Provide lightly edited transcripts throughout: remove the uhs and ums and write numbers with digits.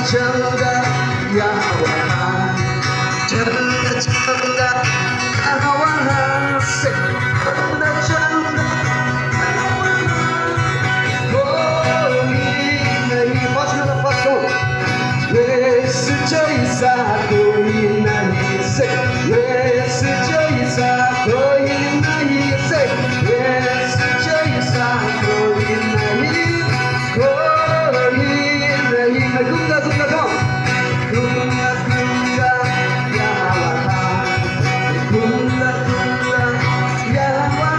changa yawaha changa yawaha se changa नहीं बचना बचो Yes जैसा कोई नहीं से Yes जैसा कोई नहीं से Yes जैसा कोई नहीं Gunga gunga go Gunga gunga yawaha Gunga gunga yawaha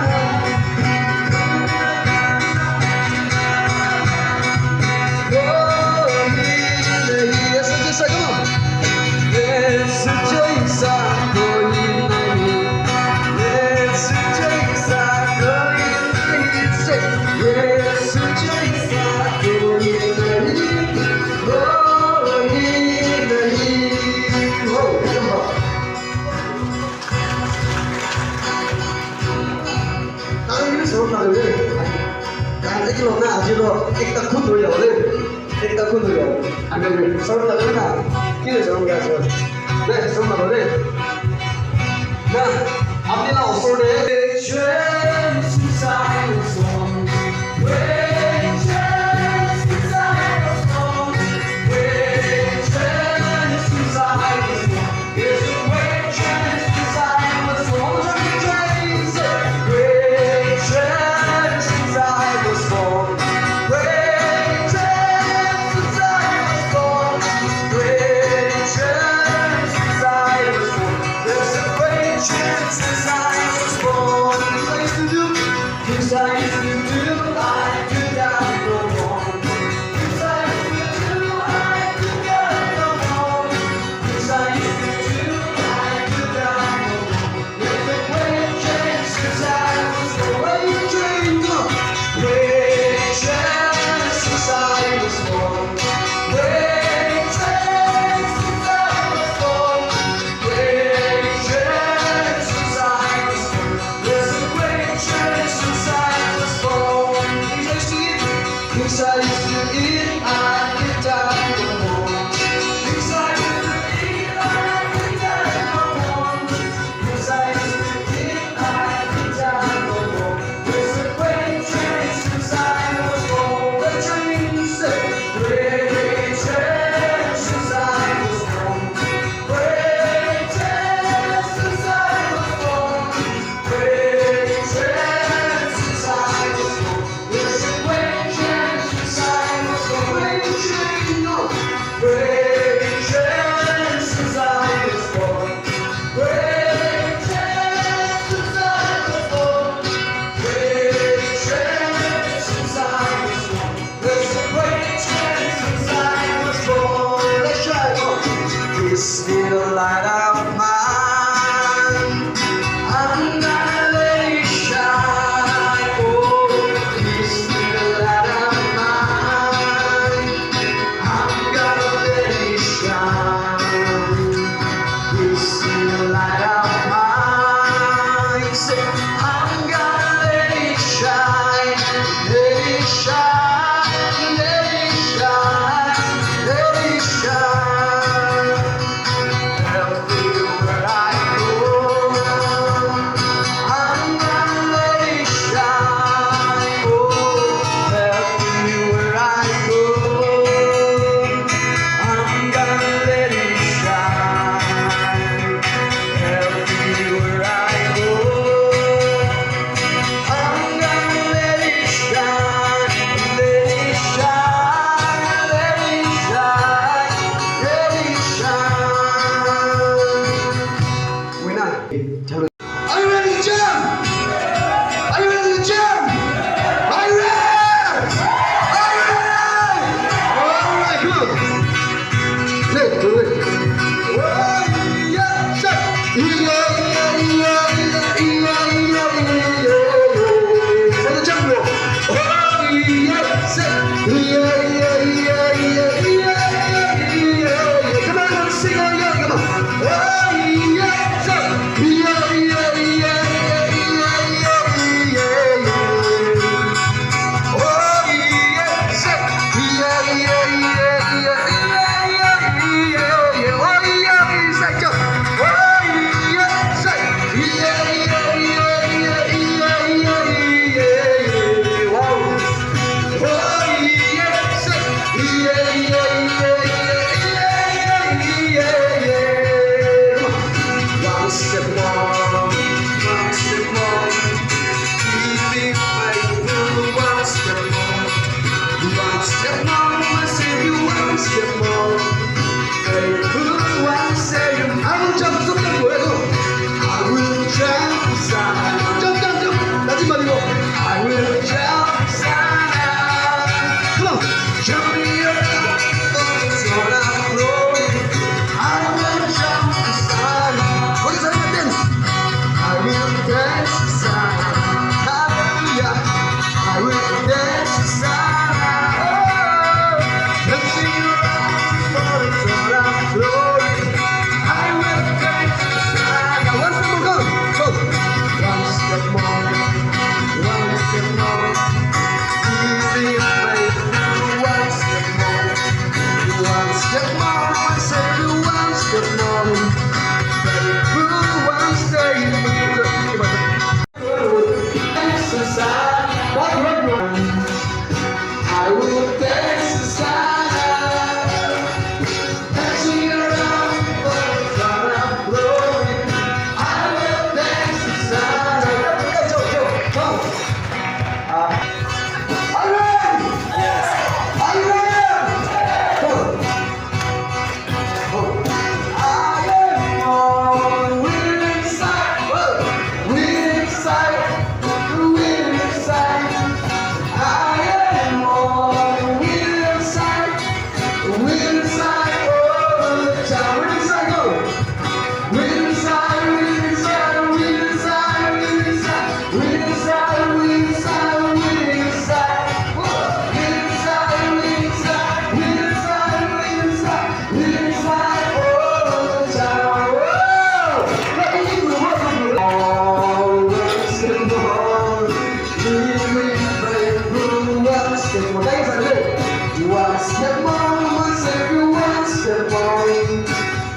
step one, step you one, step one.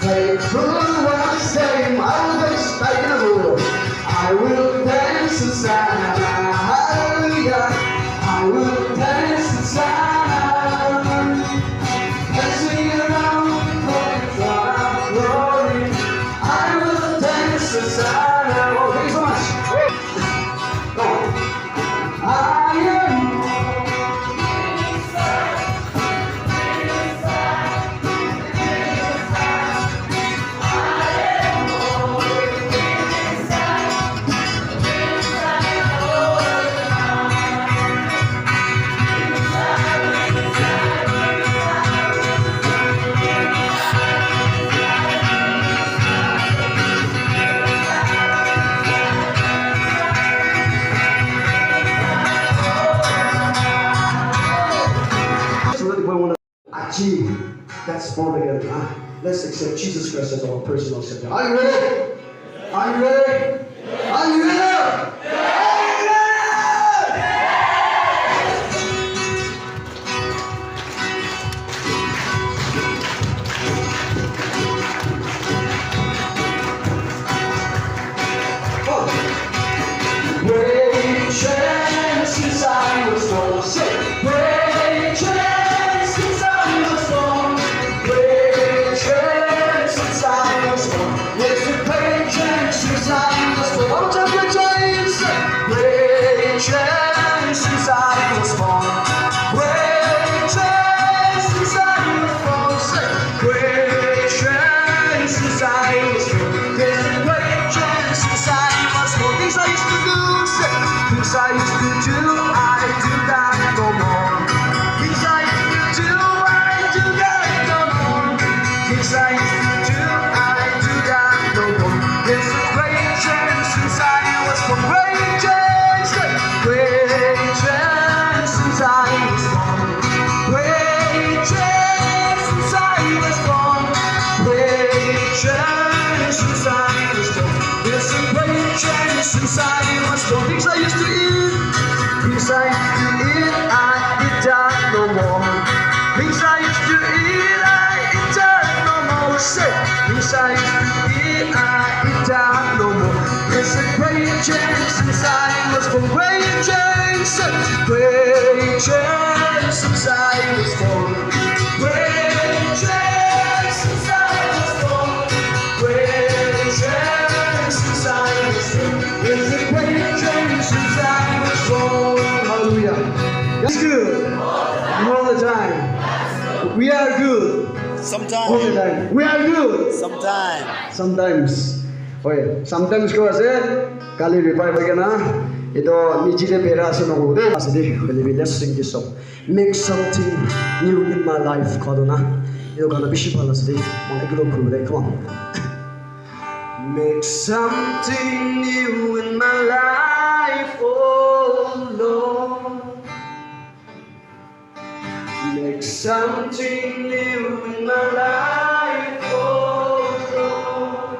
Faithful one, same. I will dance inside. Hallelujah. I will dance inside. And sing around for glory. I will dance inside. Oh, thank you so much. Come on. I am. Achieve. That's born again. Let's accept Jesus Christ as our personal Savior. Are you ready? Are you ready? Are you ready? Great chances I was born. Say, great chances I was born. Great chances I was born. Yes, the great chances I was born. One more time, great chances. Great chances I was born. Great chances I was born. Say, great chances I was born. Yes, the great chances I was born. Things I used to do. Things I used to do, I do that no more. Things I used to do, I do that no more. Things I used to do, I do that no more. There's a great chance since I was born. Great chance since I was born. Great chance since I was born. Great chance since I was born. There's a great chance since I was born. Things I used to eat, things I used to eat, I eat that no more. Things I used to eat, I eat that no more. Say, things I used to eat, I eat that no more. There's a great chance since I was born. Great chance since I was born. Great chance since I was born. Great chance since I was born. There's a great change since I was born. Hallelujah. That's good. All the time. We are good. Sometimes. All the time. We are good. Sometimes. Sometimes. Oh yeah. Sometimes ko ase kali reply bagana. Ito nijile pera sa nungode. Asidi. Let's sing this song. Make something new in my life. Kadona. Ito kana bishop asidi. Mga iglo kude. Come on. Make something new in my life, oh Lord. Make something new in my life, oh Lord.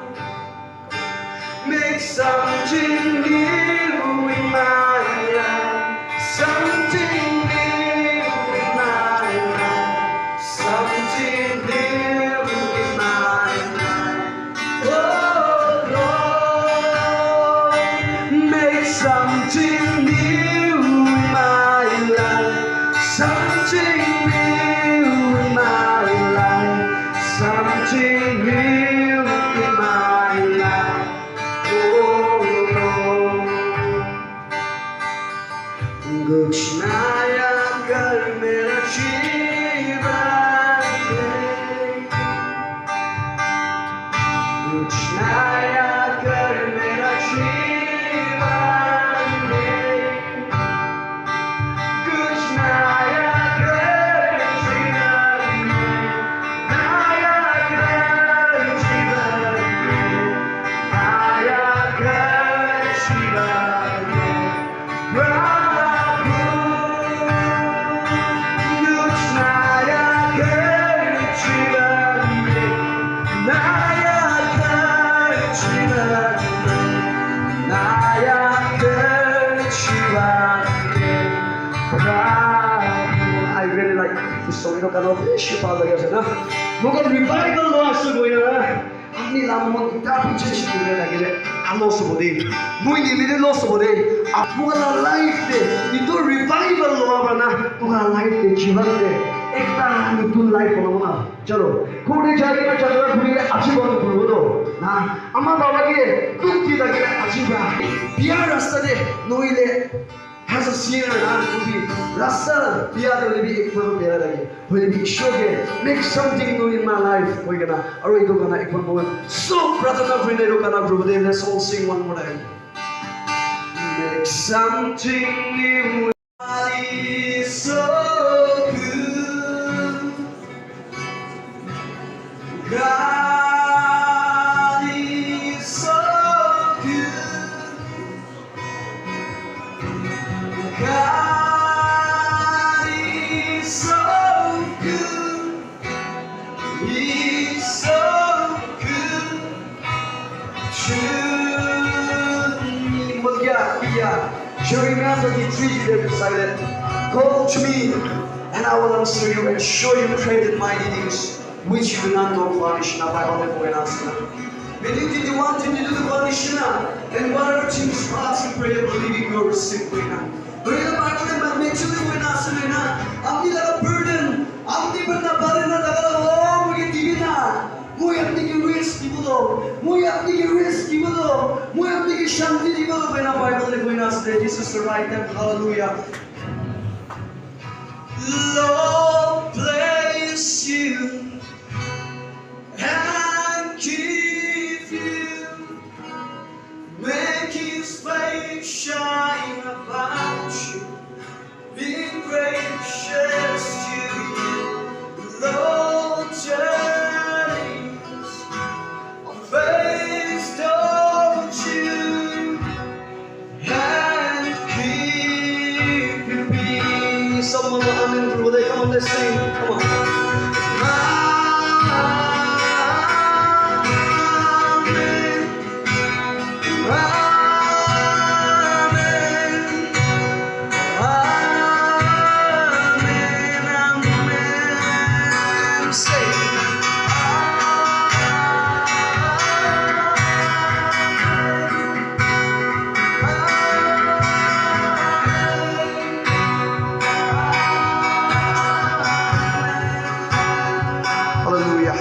Make something new in my life. Something new in my life. Something new in my life. Oh Lord, make something new in my life. Something new in my life. Something new in my life. Oh Lord. sobi no kana beshi pa lagya se na moga revival lo asu goina amni lamon kita piche chikure lagile alo sobode mui ni mire lo sobode apuga life de ito revival lo abana puga life de jivan de ekta nutun life hono na chalo kode jage na chalo bhule achiban bhulo na amma baba ke dukti lagile achiba biar rasta de noile has a sinner and to be rasta biar de be ekta biar lagi will be sure make something new in my life koi gana aro ito gana ekta moment so brother na friend ero kana brother let's all sing one more time make something new is so good God is so good God is so good He's so good to me you remember the tree that decided call to me and I will answer you and show you great and mighty things which you do not know Krishna by other Goyanasana. When you did the one thing you do the Krishna and one other things fasting, prayer, believing you will receive Krishna. But in the Bible, I make sure you will not say, I'm the burden, I'm the burden, oh, we get divina. Muy apni risk dibulo, muy apni risk dibulo, muy apni shanti dibulo. When the Bible is going to say, this is the right time. Hallelujah. Lord, bless you. And give you, make His face shine about you, be gracious to you, Lord, James, face towards you, and keep you peace. Someone will amen, brother. Come on, let's sing. Come on. Hallelujah.